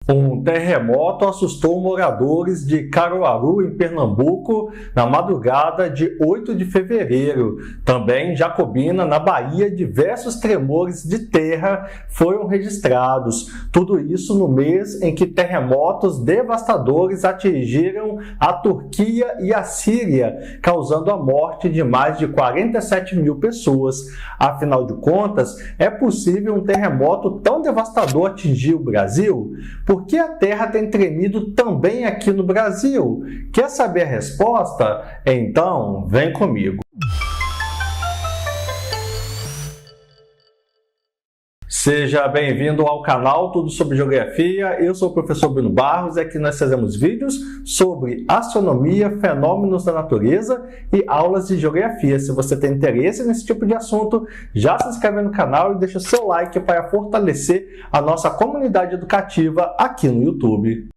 Um terremoto assustou moradores de Caruaru, em Pernambuco, na madrugada de 8 de fevereiro. Também em Jacobina, na Bahia, diversos tremores de terra foram registrados. Tudo isso no mês em que terremotos devastadores atingiram a Turquia e a Síria, causando a morte de mais de 47 mil pessoas. Afinal de contas, é possível um terremoto tão devastador atingir o Brasil? Por que a Terra tem tremido também aqui no Brasil? Quer saber a resposta? Então, vem comigo. Seja bem-vindo ao canal Tudo sobre Geografia. Eu sou o professor Bruno Barros e aqui nós fazemos vídeos sobre astronomia, fenômenos da natureza e aulas de geografia. Se você tem interesse nesse tipo de assunto, já se inscreve no canal e deixa o seu like para fortalecer a nossa comunidade educativa aqui no YouTube.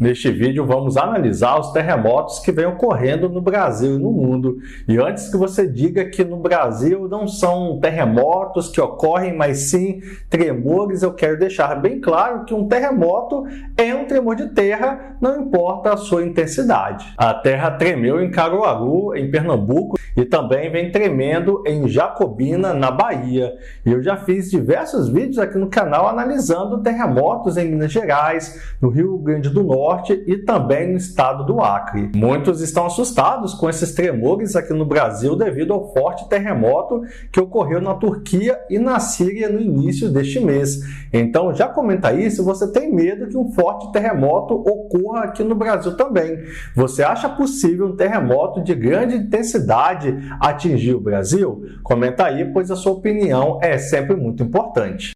Neste vídeo vamos analisar os terremotos que vêm ocorrendo no Brasil e no mundo. E antes que você diga que no Brasil não são terremotos que ocorrem, mas sim tremores, eu quero deixar bem claro que um terremoto é um tremor de terra, não importa a sua intensidade. A terra tremeu em Caruaru, em Pernambuco, e também vem tremendo em Jacobina, na Bahia. E eu já fiz diversos vídeos aqui no canal analisando terremotos em Minas Gerais, no Rio Grande do Norte, e também no estado do Acre. Muitos estão assustados com esses tremores aqui no Brasil devido ao forte terremoto que ocorreu na Turquia e na Síria no início deste mês. Então já comenta aí se você tem medo que um forte terremoto ocorra aqui no Brasil também. Você acha possível um terremoto de grande intensidade atingir o Brasil? Comenta aí, pois a sua opinião é sempre muito importante.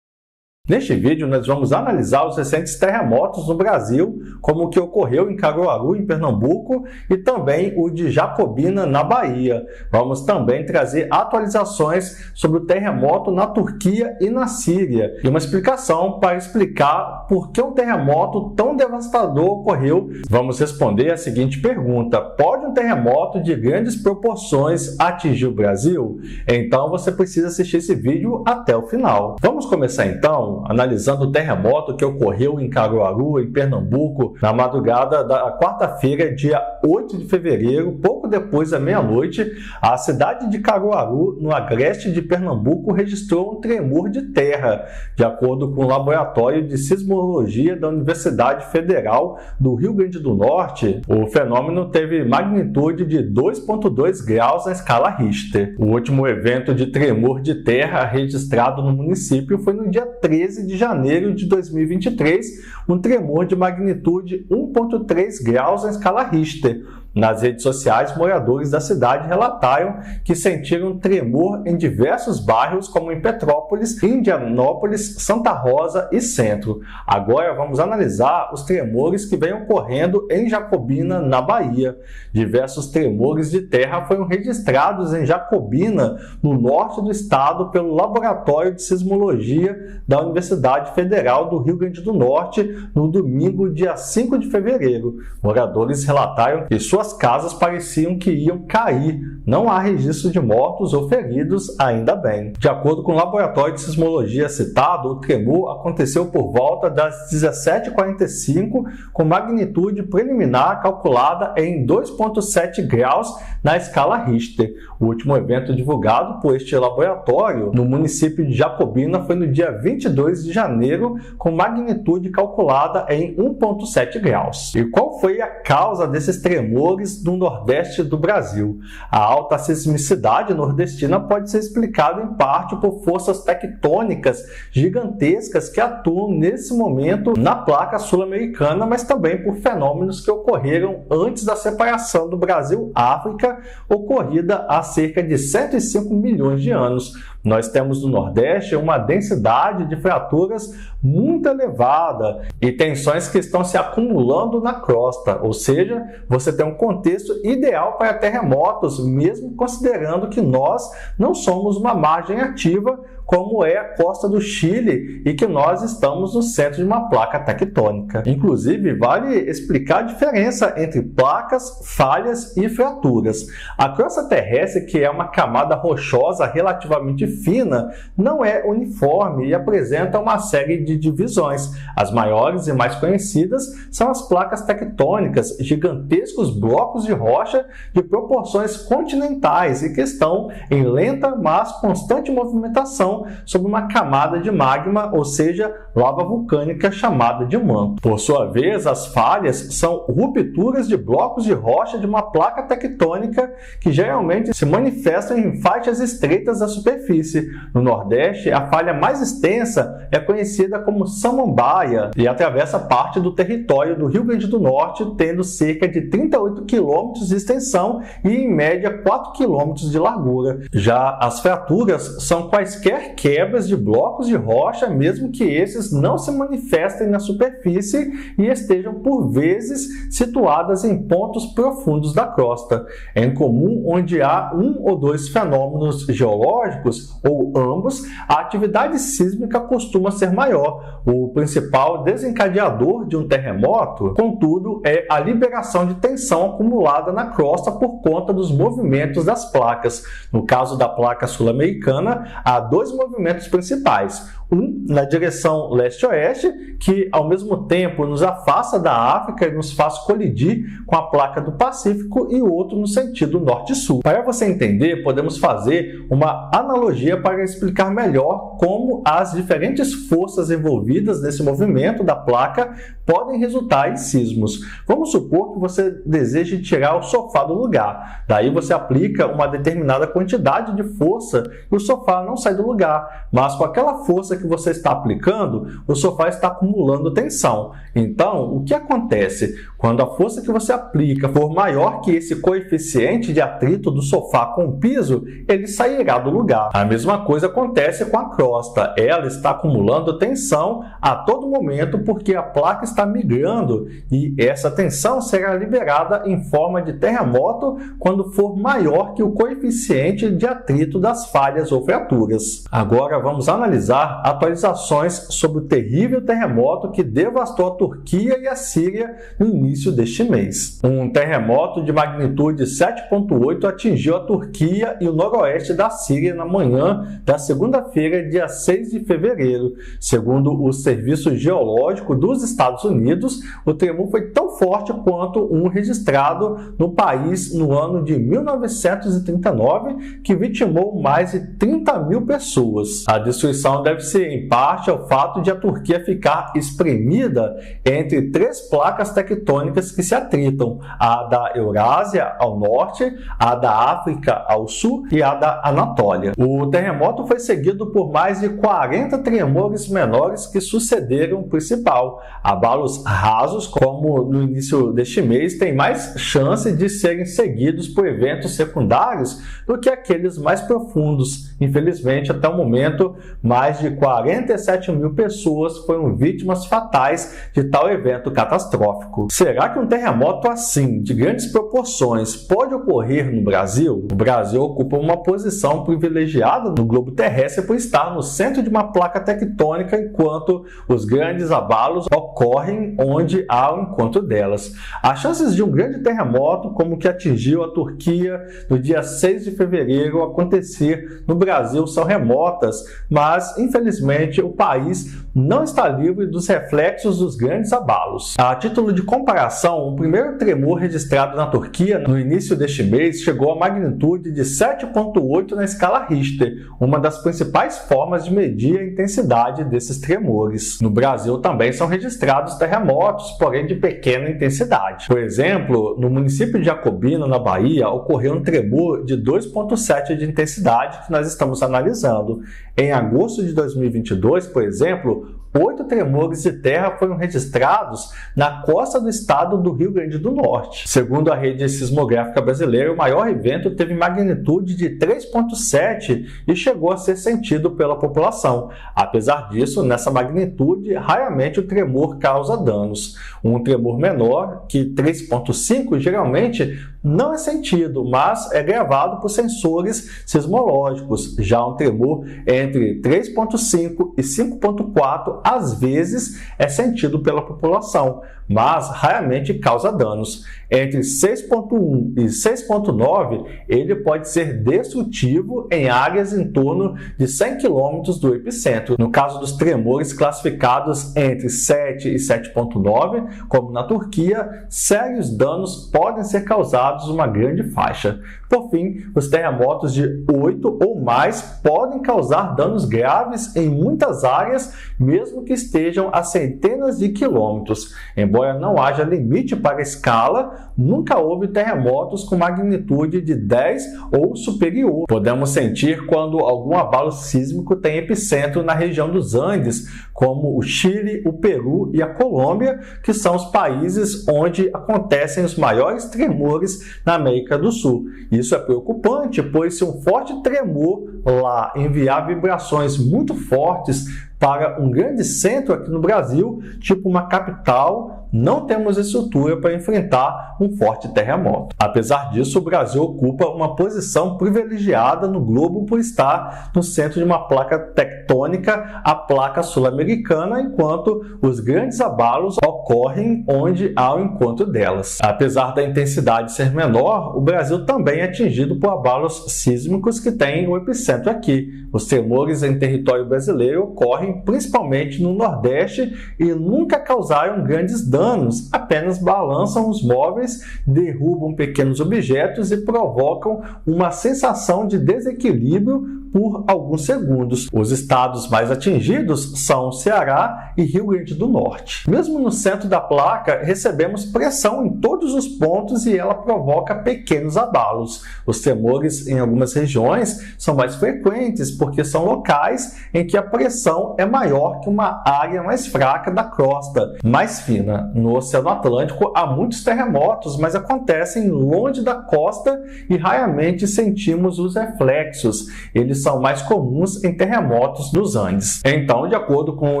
Neste vídeo, nós vamos analisar os recentes terremotos no Brasil, como o que ocorreu em Caruaru, em Pernambuco, e também o de Jacobina, na Bahia. Vamos também trazer atualizações sobre o terremoto na Turquia e na Síria, e uma explicação para explicar por que um terremoto tão devastador ocorreu. Vamos responder a seguinte pergunta: pode um terremoto de grandes proporções atingir o Brasil? Então você precisa assistir esse vídeo até o final. Vamos começar então analisando o terremoto que ocorreu em Caruaru, em Pernambuco, na madrugada da quarta-feira, dia 8 de fevereiro, pouco depois da meia-noite. A cidade de Caruaru, no agreste de Pernambuco, registrou um tremor de terra, de acordo com o Laboratório de Sismologia da Universidade Federal do Rio Grande do Norte. O fenômeno teve magnitude de 2,2 graus na escala Richter. O último evento de tremor de terra registrado no município foi no dia 13 de janeiro de 2023, um tremor de magnitude 1,3 graus na escala Richter. Nas redes sociais, moradores da cidade relataram que sentiram tremor em diversos bairros, como em Petrópolis, Indianópolis, Santa Rosa e Centro. Agora vamos analisar os tremores que vêm ocorrendo em Jacobina, na Bahia. Diversos tremores de terra foram registrados em Jacobina, no norte do estado, pelo Laboratório de Sismologia da Universidade Federal do Rio Grande do Norte, no domingo, dia 5 de fevereiro. Moradores relataram que suas casas pareciam que iam cair. Não há registro de mortos ou feridos, ainda bem. De acordo com o laboratório de sismologia citado, o tremor aconteceu por volta das 17h45, com magnitude preliminar calculada em 2,7 graus na escala Richter. O último evento divulgado por este laboratório no município de Jacobina foi no dia 22 de janeiro, com magnitude calculada em 1,7 graus. E qual foi a causa desses tremores no nordeste do Brasil? A alta sismicidade nordestina pode ser explicada em parte por forças tectônicas gigantescas que atuam nesse momento na placa sul-americana, mas também por fenômenos que ocorreram antes da separação do Brasil-África, ocorrida há cerca de 105 milhões de anos. Nós temos no Nordeste uma densidade de fraturas muito elevada e tensões que estão se acumulando na crosta, ou seja, você tem um contexto ideal para terremotos, mesmo considerando que nós não somos uma margem ativa como é a costa do Chile e que nós estamos no centro de uma placa tectônica. Inclusive, vale explicar a diferença entre placas, falhas e fraturas. A crosta terrestre, que é uma camada rochosa relativamente fina, não é uniforme e apresenta uma série de divisões. As maiores e mais conhecidas são as placas tectônicas, gigantescos blocos de rocha de proporções continentais e que estão em lenta, mas constante movimentação sobre uma camada de magma, ou seja, lava vulcânica chamada de manto. Por sua vez, as falhas são rupturas de blocos de rocha de uma placa tectônica que geralmente se manifestam em faixas estreitas da superfície. No Nordeste, a falha mais extensa é conhecida como Samambaia e atravessa parte do território do Rio Grande do Norte, tendo cerca de 38 km de extensão e, em média, 4 km de largura. Já as fraturas são quaisquer quebras de blocos de rocha, mesmo que esses não se manifestem na superfície e estejam, por vezes, situadas em pontos profundos da crosta. É incomum onde há um ou dois fenômenos geológicos, ou ambos, a atividade sísmica costuma ser maior. O principal desencadeador de um terremoto, contudo, é a liberação de tensão acumulada na crosta por conta dos movimentos das placas. No caso da placa sul-americana, há dois movimentos principais. Um na direção leste-oeste, que ao mesmo tempo nos afasta da África e nos faz colidir com a placa do Pacífico, e outro no sentido norte-sul. Para você entender, podemos fazer uma analogia para explicar melhor como as diferentes forças envolvidas nesse movimento da placa podem resultar em sismos. Vamos supor que você deseje tirar o sofá do lugar. Daí você aplica uma determinada quantidade de força e o sofá não sai do lugar, mas com aquela força que você está aplicando, o sofá está acumulando tensão. Então, o que acontece? Quando a força que você aplica for maior que esse coeficiente de atrito do sofá com o piso, ele sairá do lugar. A mesma coisa acontece com a crosta. Ela está acumulando tensão a todo momento porque a placa está migrando e essa tensão será liberada em forma de terremoto quando for maior que o coeficiente de atrito das falhas ou fraturas. Agora vamos analisar atualizações sobre o terrível terremoto que devastou a Turquia e a Síria no início deste mês. Um terremoto de magnitude 7,8 atingiu a Turquia e o noroeste da Síria na manhã da segunda-feira, dia 6 de fevereiro. Segundo o Serviço Geológico dos Estados Unidos, o tremor foi tão forte quanto um registrado no país no ano de 1939, que vitimou mais de 30 mil pessoas. A destruição deve-se em parte ao fato de a Turquia ficar espremida entre três placas tectônicas que se atritam: a da Eurásia ao norte, a da África ao sul e a da Anatólia. O terremoto foi seguido por mais de 40 tremores menores que sucederam o principal. Abalos rasos, como no início deste mês, têm mais chance de serem seguidos por eventos secundários do que aqueles mais profundos. Infelizmente, até o momento, mais de 47 mil pessoas foram vítimas fatais de tal evento catastrófico. Será que um terremoto assim, de grandes proporções, pode ocorrer no Brasil? O Brasil ocupa uma posição privilegiada no globo terrestre por estar no centro de uma placa tectônica, enquanto os grandes abalos ocorrem onde há o encontro delas. As chances de um grande terremoto, como o que atingiu a Turquia no dia 6 de fevereiro, acontecer no Brasil são remotas, mas infelizmente o país não está livre dos reflexos dos grandes abalos. A título de comparação, o primeiro tremor registrado na Turquia no início deste mês chegou a magnitude de 7,8 na escala Richter, uma das principais formas de medir a intensidade desses tremores. No Brasil também são registrados terremotos, porém de pequena intensidade. Por exemplo, no município de Jacobina, na Bahia, ocorreu um tremor de 2,7 de intensidade que nós estamos analisando. Em agosto de 2022, por exemplo, 8 tremores de terra foram registrados na costa do estado do Rio Grande do Norte. Segundo a Rede Sismográfica Brasileira, o maior evento teve magnitude de 3,7 e chegou a ser sentido pela população. Apesar disso, nessa magnitude, raramente o tremor causa danos. Um tremor menor, que 3,5, geralmente não é sentido, mas é gravado por sensores sismológicos. Já um tremor entre 3,5 e 5,4 às vezes é sentido pela população, mas raramente causa danos. Entre 6,1 e 6,9, ele pode ser destrutivo em áreas em torno de 100 km do epicentro. No caso dos tremores classificados entre 7 e 7,9, como na Turquia, sérios danos podem ser causados uma grande faixa. Por fim, os terremotos de 8 ou mais podem causar danos graves em muitas áreas, mesmo que estejam a centenas de quilômetros. Embora não haja limite para a escala, nunca houve terremotos com magnitude de 10 ou superior. Podemos sentir quando algum abalo sísmico tem epicentro na região dos Andes, como o Chile, o Peru e a Colômbia, que são os países onde acontecem os maiores tremores na América do Sul. Isso é preocupante, pois se um forte tremor lá enviar vibrações muito fortes para um grande centro aqui no Brasil, tipo uma capital, não temos estrutura para enfrentar um forte terremoto. Apesar disso, o Brasil ocupa uma posição privilegiada no globo por estar no centro de uma placa tectônica, a placa sul-americana, enquanto os grandes abalos ocorrem onde há o encontro delas. Apesar da intensidade ser menor, o Brasil também é atingido por abalos sísmicos que têm o epicentro aqui. Os tremores em território brasileiro ocorrem principalmente no Nordeste e nunca causaram grandes danos, apenas balançam os móveis, derrubam pequenos objetos e provocam uma sensação de desequilíbrio por alguns segundos. Os estados mais atingidos são Ceará e Rio Grande do Norte. Mesmo no centro da placa, recebemos pressão em todos os pontos e ela provoca pequenos abalos. Os tremores em algumas regiões são mais frequentes porque são locais em que a pressão é maior que uma área mais fraca da crosta, mais fina. No Oceano Atlântico há muitos terremotos, mas acontecem longe da costa e raramente sentimos os reflexos. Eles são mais comuns em terremotos nos Andes. Então, de acordo com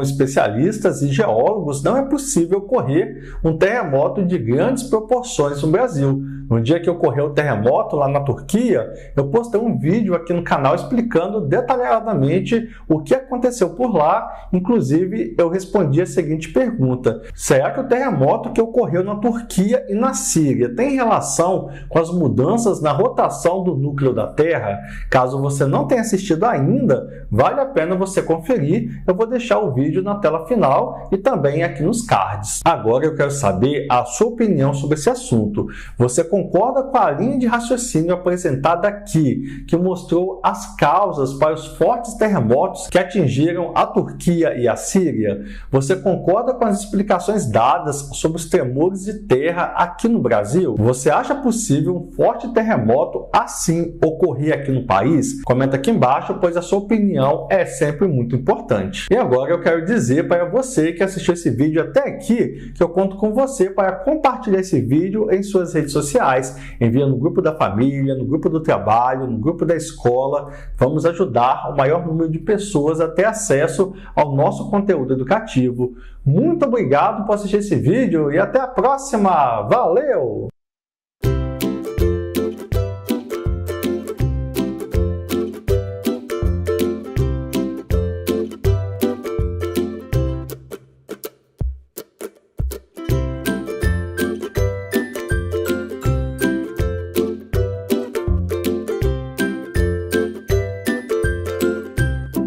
especialistas e geólogos, não é possível ocorrer um terremoto de grandes proporções no Brasil. No dia que ocorreu o terremoto lá na Turquia, eu postei um vídeo aqui no canal explicando detalhadamente o que aconteceu por lá. Inclusive, eu respondi a seguinte pergunta: será que o terremoto que ocorreu na Turquia e na Síria tem relação com as mudanças na rotação do núcleo da Terra? Caso você não tenha assistido ainda, vale a pena você conferir. Eu vou deixar o vídeo na tela final e também aqui nos cards. Agora eu quero saber a sua opinião sobre esse assunto. Você concorda com a linha de raciocínio apresentada aqui, que mostrou as causas para os fortes terremotos que atingiram a Turquia e a Síria? Você concorda com as explicações dadas sobre os tremores de terra aqui no Brasil? Você acha possível um forte terremoto assim ocorrer aqui no país? Comenta aqui embaixo, pois a sua opinião é sempre muito importante. E agora eu quero dizer para você que assistiu esse vídeo até aqui, que eu conto com você para compartilhar esse vídeo em suas redes sociais, envia no grupo da família, no grupo do trabalho, no grupo da escola. Vamos ajudar o maior número de pessoas a ter acesso ao nosso conteúdo educativo. Muito obrigado por assistir esse vídeo e até a próxima. Valeu!